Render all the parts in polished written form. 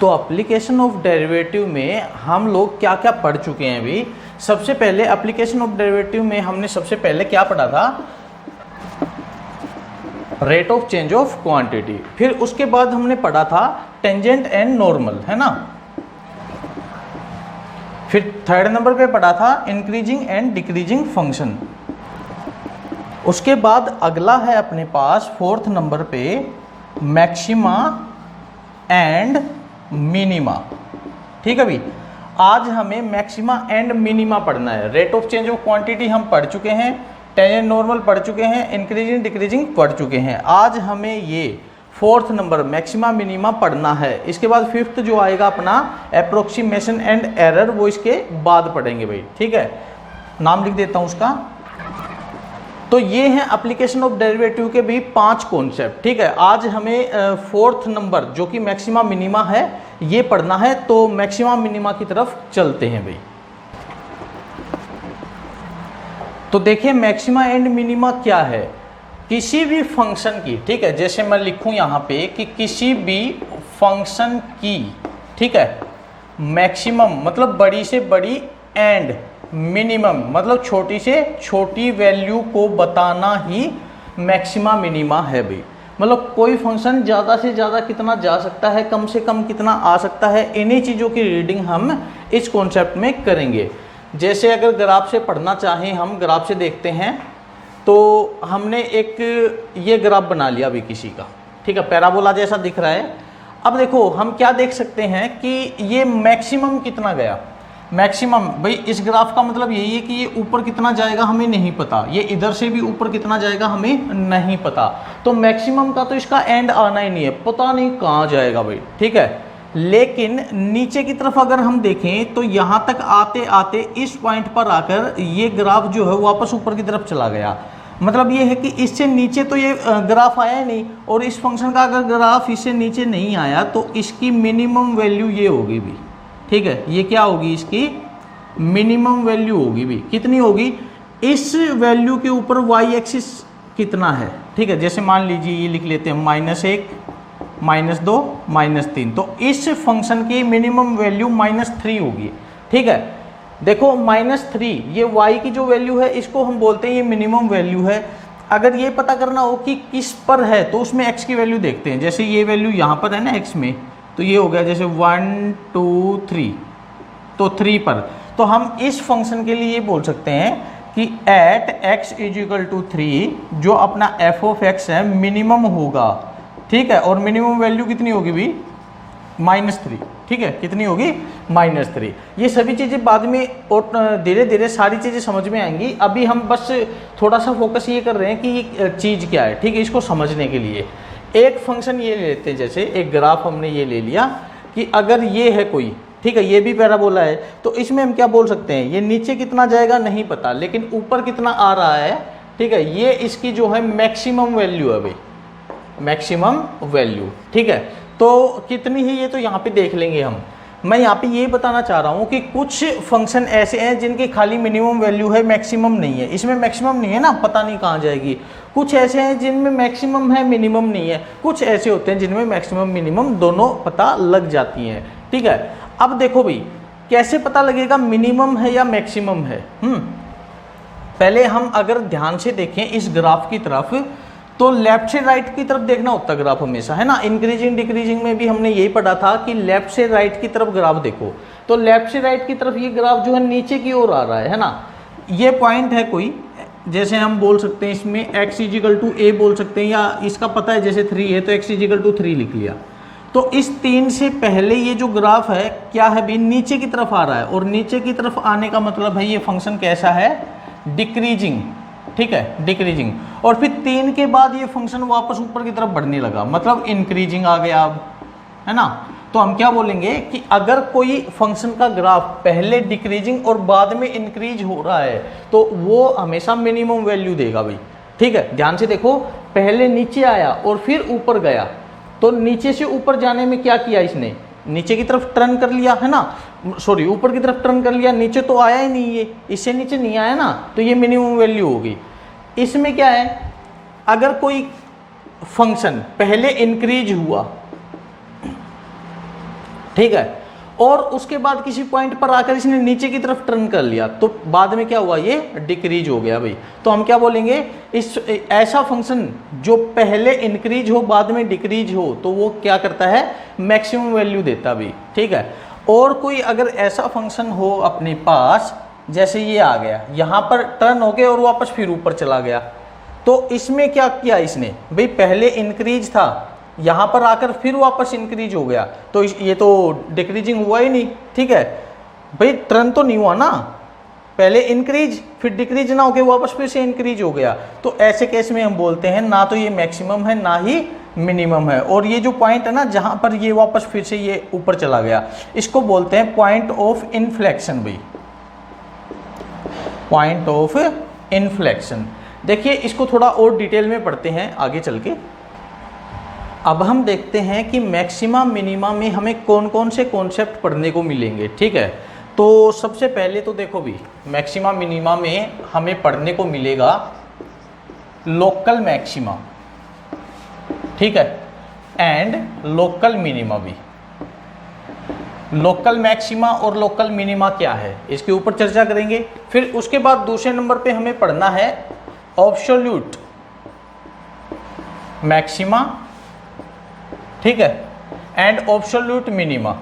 तो application of derivative में हम लोग क्या क्या पढ़ चुके हैं अभी। सबसे पहले एप्लीकेशन ऑफ डेरिवेटिव में हमने सबसे पहले क्या पढ़ा था, rate of change of quantity. फिर उसके बाद हमने पढ़ा था टेंजेंट एंड नॉर्मल, है ना। फिर थर्ड नंबर पे पढ़ा था इंक्रीजिंग एंड डिक्रीजिंग फंक्शन। उसके बाद अगला है अपने पास फोर्थ नंबर पे मैक्सिमा एंड मिनिमा। ठीक है भाई, आज हमें मैक्सिमा एंड मिनिमा पढ़ना है। Rate of change of quantity हम पढ़ चुके हैं, टेंजेंट नॉर्मल पढ़ चुके हैं, इंक्रीजिंग डिक्रीजिंग पढ़ चुके हैं। आज हमें ये फोर्थ नंबर मैक्सिमा मिनिमा पढ़ना है। इसके बाद फिफ्थ जो आएगा अपना अप्रोक्सीमेशन एंड एरर, वो इसके बाद पढ़ेंगे भाई। ठीक है, नाम लिख देता हूँ उसका। तो ये हैं एप्लीकेशन ऑफ डेरिवेटिव के भी 5 कॉन्सेप्ट। ठीक है, आज हमें फोर्थ नंबर जो कि मैक्सिमा मिनिमा है ये पढ़ना है। तो मैक्सिमा मिनिमा की तरफ चलते हैं भाई। तो देखिए मैक्सिमा एंड मिनिमा क्या है। किसी भी फंक्शन की, ठीक है, जैसे मैं लिखूं यहाँ पे कि किसी भी फंक्शन की, ठीक है, मैक्सिमम मतलब बड़ी से बड़ी एंड मिनिमम मतलब छोटी से छोटी वैल्यू को बताना ही मैक्सिमा मिनिमा है भाई। मतलब कोई फंक्शन ज़्यादा से ज़्यादा कितना जा सकता है, कम से कम कितना आ सकता है, इन्हीं चीज़ों की रीडिंग हम इस कॉन्सेप्ट में करेंगे। जैसे अगर ग्राफ से पढ़ना चाहें, हम ग्राफ से देखते हैं तो हमने एक ये ग्राफ बना लिया अभी किसी का, ठीक है, पैराबोला जैसा दिख रहा है। अब देखो हम क्या देख सकते हैं कि ये मैक्सिमम कितना गया। मैक्सिमम भाई इस ग्राफ का मतलब यही है कि ये ऊपर कितना जाएगा हमें नहीं पता, ये इधर से भी ऊपर कितना जाएगा हमें नहीं पता। तो मैक्सिमम का तो इसका एंड आना ही नहीं है, पता नहीं कहाँ जाएगा भाई। ठीक है, लेकिन नीचे की तरफ अगर हम देखें तो यहाँ तक आते आते इस पॉइंट पर आकर ये ग्राफ जो है वापस ऊपर की तरफ चला गया। मतलब ये है कि इससे नीचे तो ये ग्राफ आया ही नहीं, और इस फंक्शन का अगर ग्राफ इससे नीचे नहीं आया तो इसकी मिनिमम वैल्यू ये होगी भी। ठीक है, ये क्या होगी, इसकी मिनिमम वैल्यू होगी भी। कितनी होगी, इस वैल्यू के ऊपर वाई एक्सिस कितना है। ठीक है, जैसे मान लीजिए ये लिख लेते हैं -1 -2 -3, तो इस फंक्शन की मिनिमम वैल्यू -3 होगी। ठीक है, देखो -3 ये y की जो वैल्यू है इसको हम बोलते हैं ये मिनिमम वैल्यू है। अगर ये पता करना हो कि किस पर है तो उसमें x की वैल्यू देखते हैं। जैसे ये वैल्यू यहाँ पर है ना x में, तो ये हो गया जैसे 1 2 3, तो 3 पर। तो हम इस फंक्शन के लिए ये बोल सकते हैं कि एट x = 3 जो अपना f ऑफ x है मिनिमम होगा। ठीक है, और मिनिमम वैल्यू कितनी होगी भी, -3। ठीक है, कितनी होगी, -3। ये सभी चीज़ें बाद में और धीरे धीरे सारी चीज़ें समझ में आएंगी। अभी हम बस थोड़ा सा फोकस ये कर रहे हैं कि ये चीज़ क्या है। ठीक है, इसको समझने के लिए एक फंक्शन ये लेते हैं, जैसे एक ग्राफ हमने ये ले लिया कि अगर ये है कोई, ठीक है, ये भी पैराबोला है, तो इसमें हम क्या बोल सकते हैं, ये नीचे कितना जाएगा नहीं पता, लेकिन ऊपर कितना आ रहा है। ठीक है, ये इसकी जो है मैक्सिमम वैल्यू है भाई, मैक्सिमम वैल्यू। ठीक है, तो कितनी है ये तो यहाँ पे देख लेंगे हम। मैं यहाँ पे ये बताना चाह रहा हूँ कि कुछ फंक्शन ऐसे हैं जिनकी खाली मिनिमम वैल्यू है, मैक्सिमम नहीं है। इसमें मैक्सिमम नहीं है ना, पता नहीं कहाँ जाएगी। कुछ ऐसे हैं जिनमें मैक्सिमम है मिनिमम नहीं है। कुछ ऐसे होते हैं जिनमें मैक्सिमम मिनिमम दोनों पता लग जाती हैं। ठीक है, अब देखो भाई कैसे पता लगेगा मिनिमम है या मैक्सिमम है। पहले हम अगर ध्यान से देखें इस ग्राफ की तरफ, तो लेफ्ट से राइट की तरफ देखना होता है ग्राफ हमेशा, है ना। इंक्रीजिंग डिक्रीजिंग में भी हमने यही पढ़ा था कि लेफ्ट से राइट की तरफ ग्राफ देखो। तो लेफ्ट से राइट की तरफ ये ग्राफ जो है नीचे की ओर आ रहा है ना। ये पॉइंट है कोई, जैसे हम बोल सकते हैं इसमें x = a बोल सकते हैं, या इसका पता है जैसे 3 है तो x = 3 लिख लिया। तो इस 3 से पहले ये जो ग्राफ है क्या है भी, नीचे की तरफ आ रहा है, और नीचे की तरफ आने का मतलब है ये फंक्शन कैसा है, डिक्रीजिंग। ठीक है, डिक्रीजिंग। और फिर 3 के बाद ये फंक्शन वापस ऊपर की तरफ बढ़ने लगा, मतलब इंक्रीजिंग आ गया अब, है ना। तो हम क्या बोलेंगे कि अगर कोई फंक्शन का ग्राफ पहले डिक्रीजिंग और बाद में इंक्रीज हो रहा है तो वो हमेशा मिनिमम वैल्यू देगा भाई। ठीक है, ध्यान से देखो, पहले नीचे आया और फिर ऊपर गया, तो नीचे से ऊपर जाने में क्या किया इसने, नीचे की तरफ टर्न कर लिया, है ना, सॉरी ऊपर की तरफ टर्न कर लिया। नीचे तो आया ही नहीं, ये इससे नीचे नहीं आया ना, तो ये मिनिमम वैल्यू होगी। इसमें क्या है, अगर कोई फंक्शन पहले इंक्रीज हुआ, ठीक है। और उसके बाद किसी पॉइंट पर आकर इसने नीचे की तरफ टर्न कर लिया, तो बाद में क्या हुआ, ये डिक्रीज हो गया भाई। तो हम क्या बोलेंगे, इस ऐसा फंक्शन जो पहले इंक्रीज हो बाद में डिक्रीज हो, तो वो क्या करता है, मैक्सिमम वैल्यू देता भाई, ठीक है। और कोई अगर ऐसा फंक्शन हो अपने पास, जैसे ये आ गया यहाँ पर टर्न हो गया और वापस फिर ऊपर चला गया, तो इसमें क्या किया इसने भाई, पहले इंक्रीज था, यहाँ पर आकर फिर वापस इंक्रीज हो गया, तो ये तो डिक्रीजिंग हुआ ही नहीं, ठीक है भाई, टर्न तो नहीं हुआ ना, पहले इंक्रीज फिर डिक्रीज ना होके वापस फिर से इंक्रीज हो गया। तो ऐसे केस में हम बोलते हैं ना तो ये मैक्सिमम है ना ही मिनिमम है। और ये जो पॉइंट है ना जहां पर ये वापस फिर से ये ऊपर चला गया, इसको बोलते हैं पॉइंट ऑफ इन्फ्लेक्शन भाई, पॉइंट ऑफ इन्फ्लेक्शन। देखिए इसको थोड़ा और डिटेल में पढ़ते हैं आगे चल के। अब हम देखते हैं कि मैक्सिमा मिनिमा में हमें कौन कौन से कॉन्सेप्ट पढ़ने को मिलेंगे, ठीक है। तो सबसे पहले तो देखो भी, मैक्सिमा मिनिमा में हमें पढ़ने को मिलेगा लोकल मैक्सिमा, ठीक है, एंड लोकल मिनिमा भी। लोकल मैक्सिमा और लोकल मिनिमा क्या है, इसके ऊपर चर्चा करेंगे। फिर उसके बाद दूसरे नंबर पे हमें पढ़ना है एब्सोल्यूट मैक्सिमा, ठीक है, एंड एब्सोल्यूट मिनिमा,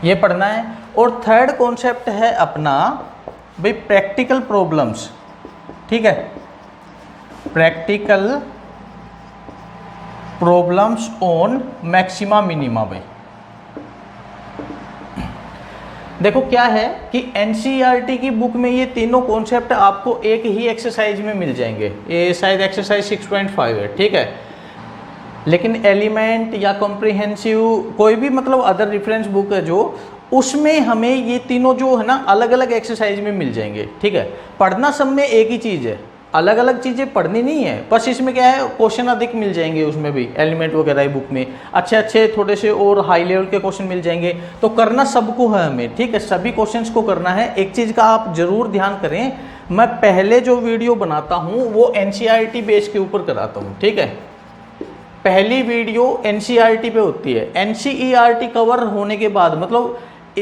ये पढ़ना है। और थर्ड कॉन्सेप्ट है अपना भाई प्रैक्टिकल प्रॉब्लम्स, ठीक है, practical problems on maxima minima भाई। देखो क्या है कि एनसीईआरटी की बुक में ये तीनों कॉन्सेप्ट आपको एक ही एक्सरसाइज में मिल जाएंगे, ये शायद एक्सरसाइज 6.5 है, ठीक है। लेकिन एलिमेंट या कॉम्प्रिहेंसिव कोई भी मतलब अदर रेफरेंस बुक है जो, उसमें हमें ये तीनों जो है ना अलग अलग एक्सरसाइज में मिल जाएंगे, ठीक है। पढ़ना सब में एक ही चीज़ है, अलग अलग चीज़ें पढ़नी नहीं है, बस इसमें क्या है क्वेश्चन अधिक मिल जाएंगे उसमें भी, एलिमेंट वगैरह बुक में अच्छे अच्छे थोड़े से और हाई लेवल के क्वेश्चन मिल जाएंगे। तो करना सबको है हमें, ठीक है, सभी क्वेश्चंस को करना है। एक चीज़ का आप जरूर ध्यान करें, मैं पहले जो वीडियो बनाता हूँ वो एनसीईआरटी बेस के ऊपर कराता हूँ, ठीक है। पहली वीडियो एनसीईआरटी पे होती है, एनसीईआरटी कवर होने के बाद मतलब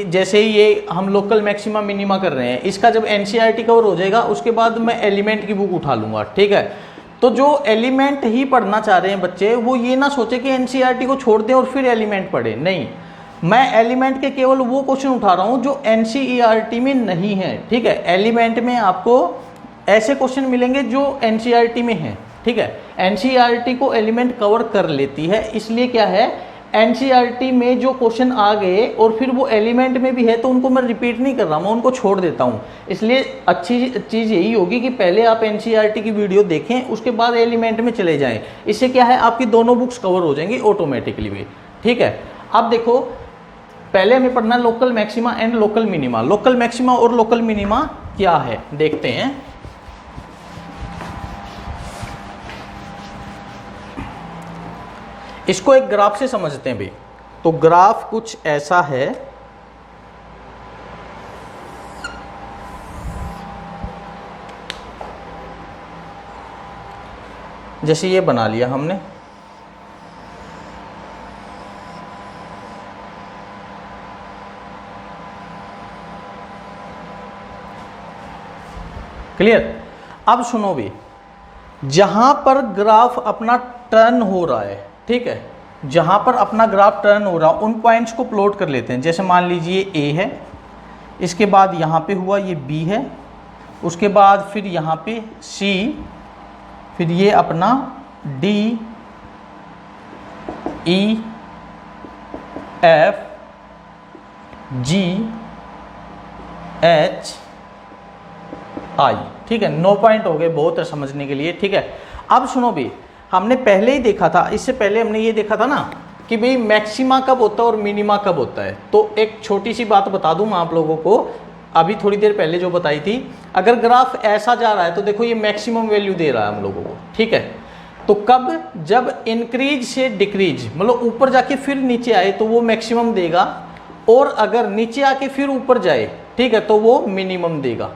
जैसे ये हम लोकल मैक्सिमा मिनिमा कर रहे हैं, इसका जब एनसीईआरटी कवर हो जाएगा उसके बाद मैं एलिमेंट की बुक उठा लूँगा, ठीक है। तो जो एलिमेंट ही पढ़ना चाह रहे हैं बच्चे, वो ये ना सोचे कि एनसीईआरटी को छोड़ दें और फिर एलिमेंट पढ़े, नहीं, मैं एलिमेंट के केवल वो क्वेश्चन उठा रहा हूँ जो एनसीईआरटी में नहीं है, ठीक है। एलिमेंट में आपको ऐसे क्वेश्चन मिलेंगे जो एनसीईआरटी में हैं, ठीक है। एनसीईआरटी को एलिमेंट कवर कर लेती है, इसलिए क्या है एनसीईआरटी में जो क्वेश्चन आ गए और फिर वो एलिमेंट में भी है तो उनको मैं रिपीट नहीं कर रहा, मैं उनको छोड़ देता हूँ। इसलिए अच्छी चीज़ यही होगी कि पहले आप एनसीईआरटी की वीडियो देखें, उसके बाद एलिमेंट में चले जाएं। इससे क्या है आपकी दोनों बुक्स कवर हो जाएंगी ऑटोमेटिकली भी, ठीक है। अब देखो पहले हमें पढ़ना है local maxima and local minima. Local maxima और लोकल मिनिमा क्या है देखते हैं। इसको एक ग्राफ से समझते हैं भाई। तो ग्राफ कुछ ऐसा है, जैसे ये बना लिया हमने, क्लियर। अब सुनो भी, जहां पर ग्राफ अपना टर्न हो रहा है, ठीक है, जहां पर अपना ग्राफ टर्न हो रहा है उन पॉइंट्स को प्लॉट कर लेते हैं। जैसे मान लीजिए ए है, इसके बाद यहाँ पे हुआ ये बी है, उसके बाद फिर यहाँ पे सी, फिर ये अपना डी, ई, एफ, जी, एच, आई, ठीक है। 9 पॉइंट हो गए, बहुत है समझने के लिए, ठीक है। अब सुनो भी, हमने पहले ही देखा था, इससे पहले हमने ये देखा था ना कि भाई मैक्सिमा कब होता है और मिनिमा कब होता है। तो एक छोटी सी बात बता दूं मैं आप लोगों को, अभी थोड़ी देर पहले जो बताई थी, अगर ग्राफ ऐसा जा रहा है तो देखो ये मैक्सिमम वैल्यू दे रहा है हम लोगों को, ठीक है। तो कब, जब इंक्रीज से डिक्रीज मतलब ऊपर जाके फिर नीचे आए तो वो मैक्सिमम देगा, और अगर नीचे आके फिर ऊपर जाए, ठीक है, तो वो मिनिमम देगा।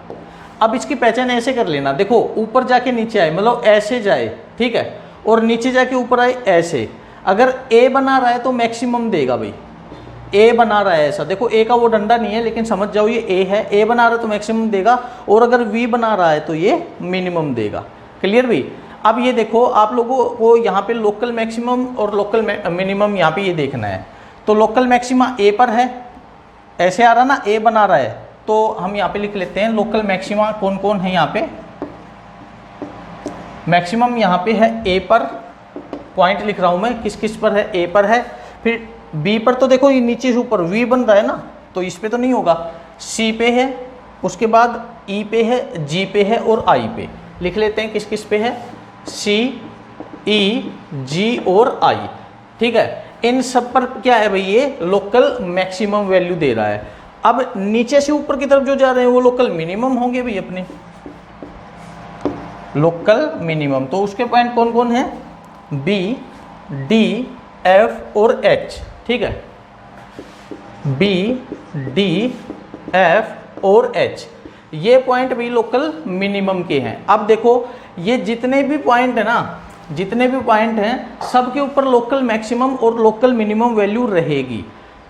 अब इसकी पहचान ऐसे कर लेना, देखो ऊपर जाके नीचे आए मतलब ऐसे जाए, ठीक है, और नीचे जाके ऊपर आए ऐसे। अगर ए बना रहा है तो मैक्सिमम देगा भाई, ए बना रहा है ऐसा, देखो ए का वो डंडा नहीं है लेकिन समझ जाओ ये ए है, ए बना रहा है तो मैक्सिमम देगा, और अगर वी बना रहा है तो ये मिनिमम देगा। क्लियर भाई। अब ये देखो आप लोगों को यहाँ पे लोकल मैक्सिमम और लोकल मिनिमम यहाँ पे ये देखना है। तो लोकल मैक्सिमा ए पर है, ऐसे आ रहा ना, ए बना रहा है, तो हम यहाँ पे लिख लेते हैं लोकल मैक्सिमा कौन कौन है यहाँ पे। मैक्सिमम यहाँ पे है ए पर, पॉइंट लिख रहा हूँ मैं, किस किस पर है, ए पर है। फिर बी पर तो देखो ये नीचे से ऊपर वी बन रहा है ना, तो इस पे तो नहीं होगा। सी पे है, उसके बाद ई पे है, जी पे है और आई पे। लिख लेते हैं किस किस पे है, सी, ई, जी और आई। ठीक है, इन सब पर क्या है भाई, ये लोकल मैक्सिमम वैल्यू दे रहा है। अब नीचे से ऊपर की तरफ जो जा रहे हैं वो लोकल मिनिमम होंगे भाई अपने, लोकल मिनिमम। तो उसके पॉइंट कौन कौन है, बी, डी, एफ और एच। ठीक है, बी, डी, एफ और एच, ये पॉइंट भी लोकल मिनिमम के हैं। अब देखो ये जितने भी पॉइंट है ना, जितने भी पॉइंट हैं सबके ऊपर लोकल मैक्सिमम और लोकल मिनिमम वैल्यू रहेगी।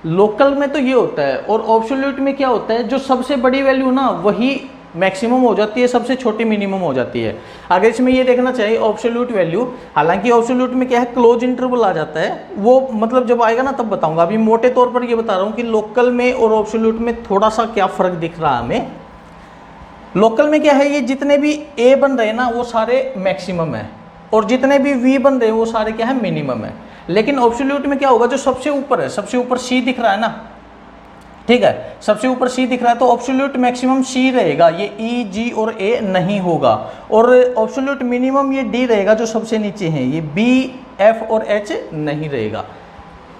लोकल में तो ये होता है, और ऑब्सोल्यूट में क्या होता है, जो सबसे बड़ी वैल्यू ना वही मैक्सिमम हो जाती है, सबसे छोटी मिनिमम हो जाती है। अगर इसमें ये देखना चाहिए ऑब्सोल्यूट वैल्यू, हालांकि ऑब्सोल्यूट में क्या है क्लोज इंटरवल आ जाता है, वो मतलब जब आएगा ना तब बताऊंगा। अभी मोटे तौर पर ये बता रहा हूँ कि लोकल में और ऑब्सोल्यूट में थोड़ा सा क्या फ़र्क दिख रहा है हमें। लोकल में क्या है, ये जितने भी ए बन रहे हैं ना वो सारे मैक्सिमम है, और जितने भी वी बन रहे हैं वो सारे क्या है, मिनिमम है। लेकिन ऑब्सोल्यूट में क्या होगा, जो सबसे ऊपर है, सबसे ऊपर सी दिख रहा है ना, ठीक है, सबसे ऊपर सी दिख रहा है तो ऑब्सोल्यूट मैक्सिमम सी रहेगा, ये ई, जी और ए नहीं होगा। और ऑब्सोल्यूट मिनिमम ये डी रहेगा जो सबसे नीचे है, ये बी, एफ और एच नहीं रहेगा।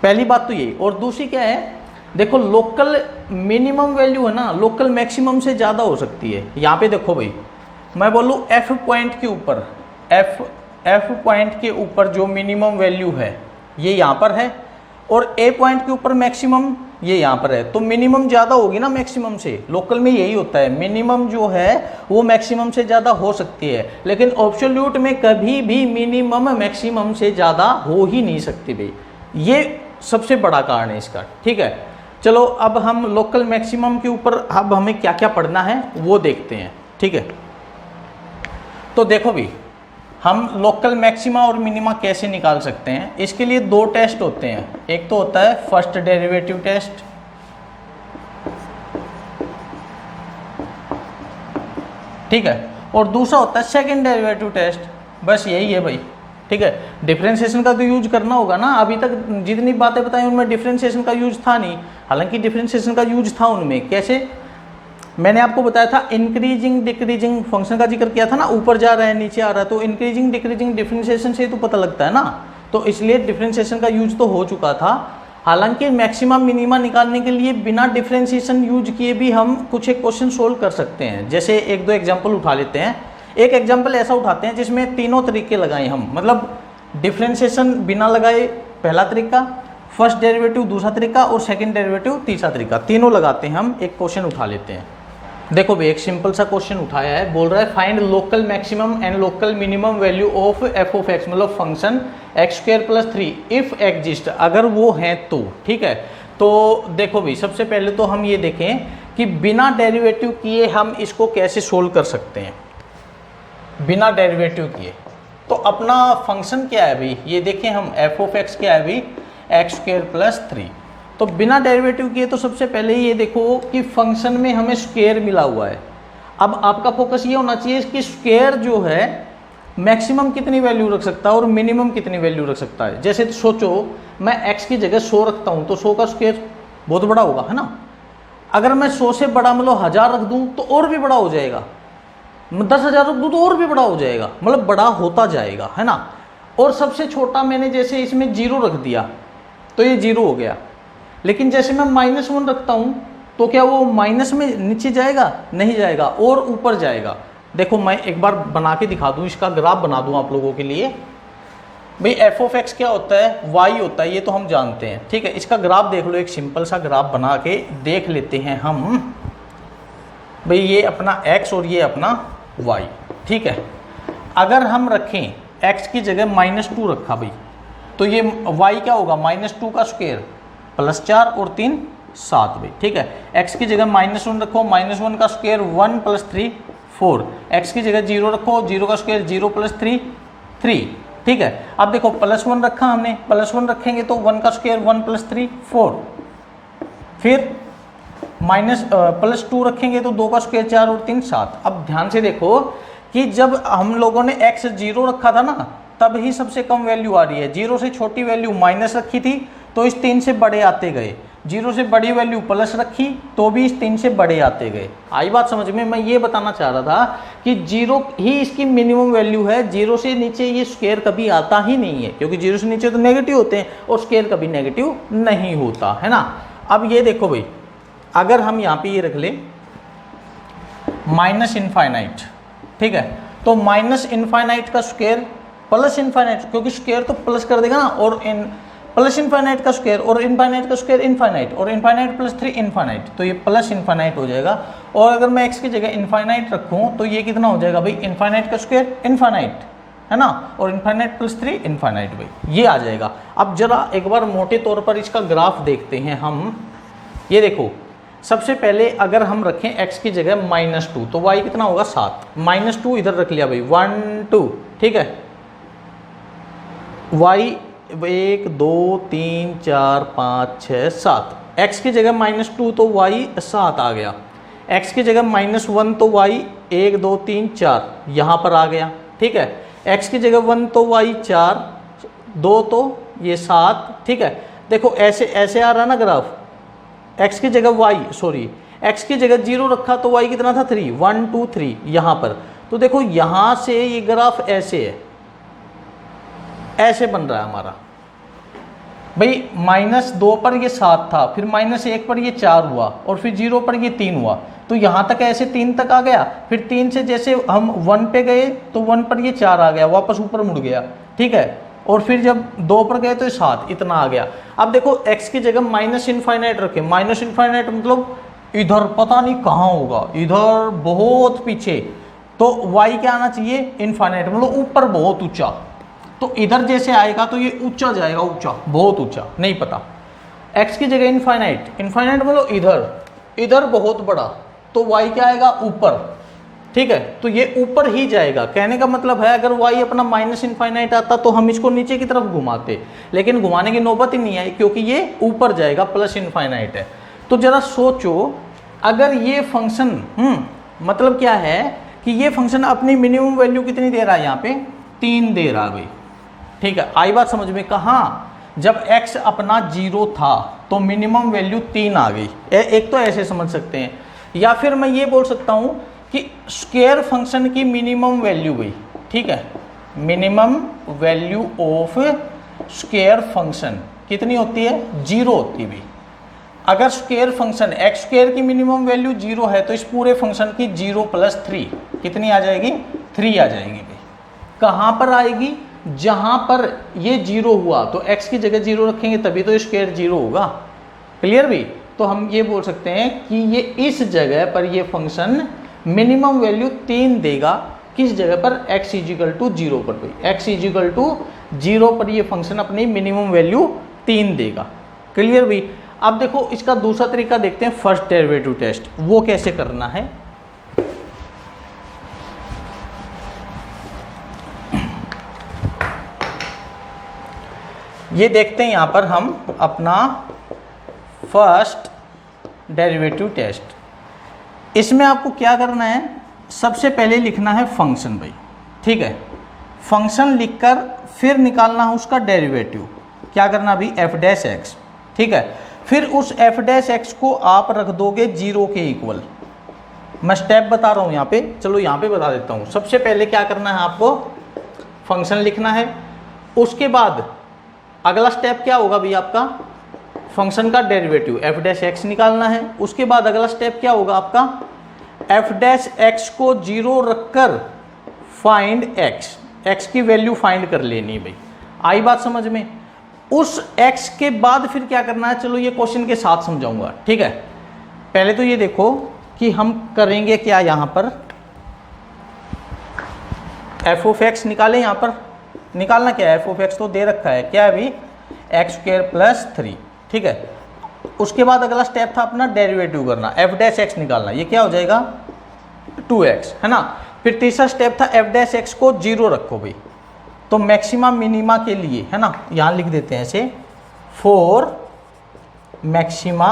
पहली बात तो ये। और दूसरी क्या है, देखो लोकल मिनिमम वैल्यू है ना लोकल मैक्सिमम से ज़्यादा हो सकती है। यहाँ पे देखो भाई, मैं बोलूँ एफ पॉइंट के ऊपर, एफ पॉइंट के ऊपर जो मिनिमम वैल्यू है ये यहाँ पर है, और ए पॉइंट के ऊपर मैक्सिमम ये यहाँ पर है, तो मिनिमम ज़्यादा होगी ना मैक्सिमम से। लोकल में यही होता है, मिनिमम जो है वो मैक्सिमम से ज़्यादा हो सकती है, लेकिन ऑब्सोल्यूट में कभी भी मिनिमम मैक्सिमम से ज़्यादा हो ही नहीं सकती भाई। ये सबसे बड़ा कारण है इसका। ठीक है, चलो अब हम लोकल मैक्सिमम के ऊपर अब हमें क्या क्या पढ़ना है वो देखते हैं। ठीक है, तो देखो भाई हम लोकल मैक्सिमा और मिनिमा कैसे निकाल सकते हैं। इसके लिए दो टेस्ट होते हैं, एक तो होता है फर्स्ट डेरिवेटिव टेस्ट, ठीक है, और दूसरा होता है सेकंड डेरिवेटिव टेस्ट। बस यही है भाई। ठीक है, डिफरेंशिएशन का तो यूज करना होगा ना। अभी तक जितनी बातें बताई उनमें डिफरेंशिएशन का यूज था नहीं, हालांकि डिफरेंशिएशन का यूज था उनमें। कैसे, मैंने आपको बताया था इंक्रीजिंग डिक्रीजिंग फंक्शन का जिक्र किया था ना, ऊपर जा रहा है नीचे आ रहा है, तो इंक्रीजिंग डिक्रीजिंग डिफरेंशिएशन से तो पता लगता है ना, तो इसलिए डिफरेंशिएशन का यूज तो हो चुका था। हालांकि मैक्सिमा मिनिमा निकालने के लिए बिना डिफरेंशिएशन यूज किए भी हम कुछ एक क्वेश्चन सोल्व कर सकते हैं। जैसे एक दो एग्जाम्पल उठा लेते हैं। एक एग्जाम्पल ऐसा उठाते हैं जिसमें तीनों तरीके लगाए हम, मतलब डिफरेंशिएशन बिना लगाए पहला तरीका, फर्स्ट डेरिवेटिव दूसरा तरीका और सेकंड डेरिवेटिव तीसरा तरीका, तीनों लगाते हैं हम। एक क्वेश्चन उठा लेते हैं। देखो भाई एक सिंपल सा क्वेश्चन उठाया है, बोल रहा है find local maximum and local minimum value of F of X, मतलब function X square plus 3 if exist, अगर वो हैं तो। ठीक है, तो देखो भाई सबसे पहले तो हम ये देखें कि बिना डेरिवेटिव किए हम इसको कैसे सोल्व कर सकते हैं। बिना डेरिवेटिव किए तो अपना फंक्शन क्या है भाई, ये देखें हम एफ ऑफ एक्स क्या है भाई, एक्स स्क्वायर प्लस 3। तो बिना डेरिवेटिव किए तो सबसे पहले ये देखो कि फंक्शन में हमें स्क्वायर मिला हुआ है। अब आपका फोकस ये होना चाहिए कि स्क्वायर जो है मैक्सिमम कितनी वैल्यू रख सकता है और मिनिमम कितनी वैल्यू रख सकता है। जैसे सोचो मैं x की जगह 100 रखता हूँ तो 100 का स्क्वायर बहुत बड़ा होगा, है ना। अगर मैं 100 से बड़ा मतलब 1000 रख दूँ तो और भी बड़ा हो जाएगा, 10,000 रख दूँ तो और भी बड़ा हो जाएगा, मतलब बड़ा होता जाएगा, है ना। और सबसे छोटा मैंने जैसे इसमें 0 रख दिया तो ये 0 हो गया, लेकिन जैसे मैं -1 रखता हूँ तो क्या वो माइनस में नीचे जाएगा, नहीं जाएगा, और ऊपर जाएगा। देखो मैं एक बार बना के दिखा दूँ, इसका ग्राफ बना दूँ आप लोगों के लिए। भाई एफ ऑफ एक्स क्या होता है, वाई होता है, ये तो हम जानते हैं। ठीक है, इसका ग्राफ देख लो, एक सिंपल सा ग्राफ बना के देख लेते हैं हम। भाई ये अपना एक्स और ये अपना वाई। ठीक है, अगर हम रखें एक्स की जगह -2 रखा भाई, तो ये y क्या होगा -2 का स्क्वायर +4 और 3 7 भाई, ठीक है। x की जगह -1 रखो, -1 का स्क्वायर 1 + 3 4, x की जगह 0 रखो, 0 का स्क्वायर 0 + 3 3, ठीक है। अब देखो +1 रखा हमने, +1 रखेंगे तो 1 का स्क्वायर 1 + 3 4, फिर +2 रखेंगे तो 2 का स्क्वायर 4 और 3 7। अब ध्यान से देखो कि जब हम लोगों ने x 0 रखा था ना, तब ही सबसे कम वैल्यू आ रही है। 0 से छोटी वैल्यू माइनस रखी थी तो इस 3 से बड़े आते गए, 0 से बड़ी वैल्यू प्लस रखी तो भी इस 3 से बड़े आते गए। आई बात समझ में? मैं ये बताना चाह रहा था कि 0 ही इसकी मिनिमम वैल्यू है, 0 से नीचे ये स्क्वायर कभी आता ही नहीं है, क्योंकि 0 से नीचे तो नेगेटिव होते हैं और स्क्वायर कभी नेगेटिव नहीं होता है ना। अब ये देखो भाई, अगर हम यहाँ पे ये रख ले -∞, ठीक है, तो -∞ का स्क्वायर +∞, क्योंकि स्क्वायर तो प्लस कर देगा ना, और +∞ का स्क्वायर और इनफाइनाइट का स्क्वायर इनफाइनाइट, और इनफाइनाइट + 3 इनफाइनाइट, तो ये +∞ हो जाएगा। और अगर मैं x की जगह इनफाइनाइट रखूं तो ये कितना हो जाएगा भाई, इनफाइनाइट का स्क्वायर इनफाइनाइट, है ना, और इनफाइनाइट + 3 इनफाइनाइट भाई, ये आ जाएगा। अब जरा एक बार मोटे तौर पर इसका ग्राफ देखते हैं हम। ये देखो, सबसे पहले अगर हम रखें x की जगह -2 तो y कितना होगा 7, -2 इधर रख लिया भाई, 1 2, ठीक है, y 1 2 3 4 5 6 7, x की जगह -2 तो y 7 आ गया, x की जगह -1 तो y 1 2 3 4 यहाँ पर आ गया, ठीक है, x की जगह 1 तो y 4, 2 तो ये 7, ठीक है। देखो ऐसे ऐसे आ रहा ना ग्राफ, x की जगह x की जगह 0 रखा तो y कितना था 3, 1 2 3 यहाँ पर। तो देखो यहाँ से ये ग्राफ ऐसे है, ऐसे बन रहा है हमारा भाई। -2 पर ये 7 था, फिर -1 पर ये 4 हुआ, और फिर 0 पर ये 3 हुआ, तो यहाँ तक ऐसे 3 तक आ गया। फिर 3 से जैसे हम 1 पे गए तो 1 पर ये 4 आ गया, वापस ऊपर मुड़ गया, ठीक है, और फिर जब 2 पर गए तो 7, इतना आ गया। अब देखो x की जगह -∞ रखे, -∞ मतलब इधर पता नहीं कहाँ होगा, इधर बहुत पीछे, तो y क्या आना चाहिए, इनफाइनाइट मतलब ऊपर बहुत ऊंचा, तो इधर जैसे आएगा तो ये ऊंचा जाएगा, ऊंचा बहुत ऊंचा, नहीं पता। x की जगह इनफाइनाइट मतलब इधर बहुत बड़ा, तो y क्या आएगा ऊपर, ठीक है, तो ये ऊपर ही जाएगा। कहने का मतलब है अगर y अपना -∞ आता तो हम इसको नीचे की तरफ घुमाते, लेकिन घुमाने की नौबत ही नहीं आई क्योंकि ये ऊपर जाएगा, +∞ है। तो जरा सोचो, अगर ये फंक्शन मतलब क्या है कि ये फंक्शन अपनी मिनिमम वैल्यू कितनी दे रहा है, यहाँ पे 3 दे रहा है भाई, ठीक है। आई बात समझ में? कहाँ, जब x अपना 0 था तो मिनिमम वैल्यू 3 आ गई। एक तो ऐसे समझ सकते हैं, या फिर मैं ये बोल सकता हूँ कि स्क्वायर फंक्शन की मिनिमम वैल्यू गई, ठीक है, minimum value of square function कितनी होती है, 0 होती है। अगर स्क्वायर फंक्शन x² की मिनिमम वैल्यू 0 है तो इस पूरे फंक्शन की 0 + 3 कितनी आ जाएगी, 3 आ जाएगी भाई। कहाँ पर आएगी, जहाँ पर ये 0 हुआ तो x की जगह 0 रखेंगे तभी तो स्क्वायर 0 होगा। क्लियर भी? तो हम ये बोल सकते हैं कि ये इस जगह पर ये फंक्शन मिनिमम वैल्यू 3 देगा, किस जगह पर, x = 0 पर भाई, x = 0 पर ये फंक्शन अपनी मिनिमम वैल्यू 3 देगा। क्लियर भी? अब देखो इसका दूसरा तरीका देखते हैं, फर्स्ट डेरिवेटिव टेस्ट, वो कैसे करना है। ये देखते हैं यहाँ पर हम अपना फर्स्ट डेरिवेटिव टेस्ट। इसमें आपको क्या करना है, सबसे पहले लिखना है फंक्शन भाई, ठीक है, फंक्शन लिखकर फिर निकालना है उसका डेरिवेटिव। क्या करना भाई, f'(x), ठीक है, फिर उस f'(x) को आप रख दोगे 0 के इक्वल। मैं स्टेप बता रहा हूँ यहाँ पे, चलो यहाँ पे बता देता हूँ। सबसे पहले क्या करना है, आपको फंक्शन लिखना है, उसके बाद अगला स्टेप क्या होगा भाई, आपका फंक्शन का डेरिवेटिव f'(x) निकालना है। उसके बाद अगला स्टेप क्या होगा आपका, f'(x) को 0 रखकर फाइंड x की वैल्यू फाइंड कर लेनी भाई। आई बात समझ में? उस x के बाद फिर क्या करना है, चलो ये क्वेश्चन के साथ समझाऊंगा, ठीक है। पहले तो ये देखो कि हम करेंगे क्या, यहाँ पर f(x) निकालें यहाँ पर, निकालना क्या है, एफ ऑफ एक्स तो दे रखा है, क्या है अभी एक्स स्क्वायर प्लस 3, ठीक है। उसके बाद अगला स्टेप था अपना डेरिवेटिव करना, एफ डैश एक्स निकालना, ये क्या हो जाएगा 2x, है ना। फिर तीसरा स्टेप था एफ डैश एक्स को 0 रखो भाई, तो मैक्सिमा मिनिमा के लिए, है ना, यहाँ लिख देते हैं ऐसे फॉर मैक्सिमा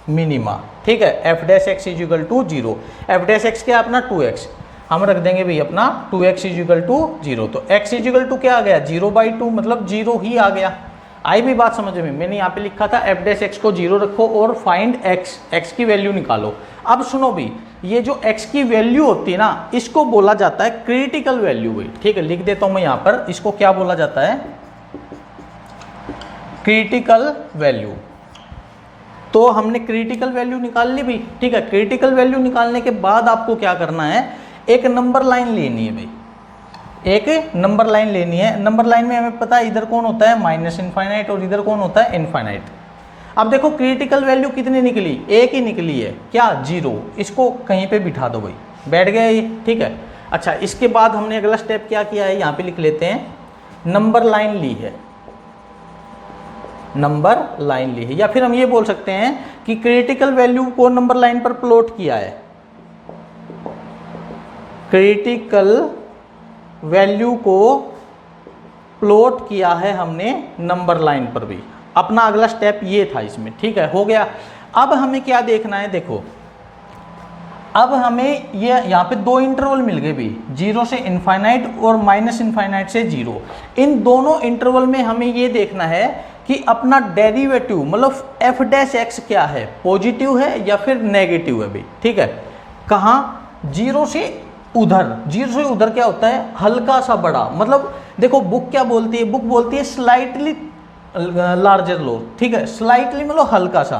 मिनिमा, ठीक है। F dash x is equal to 0, f dash x क्या अपना 2x, हम रख देंगे भाई अपना 2x इज इक्वल टू 0, तो x इज इक्वल टू क्या आ गया 0/2, मतलब 0 ही आ गया। आई भी बात समझ में, मैंने यहाँ पे लिखा था एफ डैश एक्स को 0 रखो और फाइंड x की वैल्यू निकालो। अब सुनो भी, ये जो x की वैल्यू होती है ना, इसको बोला जाता है क्रिटिकल वैल्यू भाई, ठीक है। लिख देता हूँ मैं यहाँ पर, इसको क्या बोला जाता है, क्रिटिकल वैल्यू। तो हमने क्रिटिकल वैल्यू निकाल ली भाई, ठीक है। क्रिटिकल वैल्यू निकालने के बाद आपको क्या करना है, एक नंबर लाइन लेनी है भाई, एक नंबर लाइन लेनी है। नंबर लाइन में हमें पता है इधर कौन होता है माइनस इनफाइनाइट और इधर कौन होता है इनफाइनाइट। अब देखो क्रिटिकल वैल्यू कितनी निकली, एक ही निकली है, क्या 0, इसको कहीं पे बिठा दो भाई, बैठ गया ये, ठीक है। अच्छा, इसके बाद हमने अगला स्टेप क्या किया है, यहाँ पे लिख लेते हैं नंबर लाइन ली है, नंबर लाइन ली है, या फिर हम ये बोल सकते हैं कि क्रिटिकल वैल्यू को नंबर लाइन पर प्लॉट किया है, क्रिटिकल वैल्यू को प्लॉट किया है हमने नंबर लाइन पर भी। अपना अगला स्टेप ये था इसमें, ठीक है, हो गया। अब हमें क्या देखना है, देखो अब हमें ये यहाँ पे दो इंटरवल मिल गए भी, 0 से इनफाइनाइट और माइनस इनफाइनाइट से 0। इन दोनों इंटरवल में हमें ये देखना है कि अपना डेरिवेटिव मतलब एफ डैश एक्स क्या है, पॉजिटिव है या फिर नेगेटिव है भाई, ठीक है। कहाँ 0 से उधर, 0 से उधर क्या होता है हल्का सा बड़ा, मतलब देखो बुक क्या बोलती है, बुक बोलती है स्लाइटली लार्जर लो, ठीक है, स्लाइटली मतलब हल्का सा,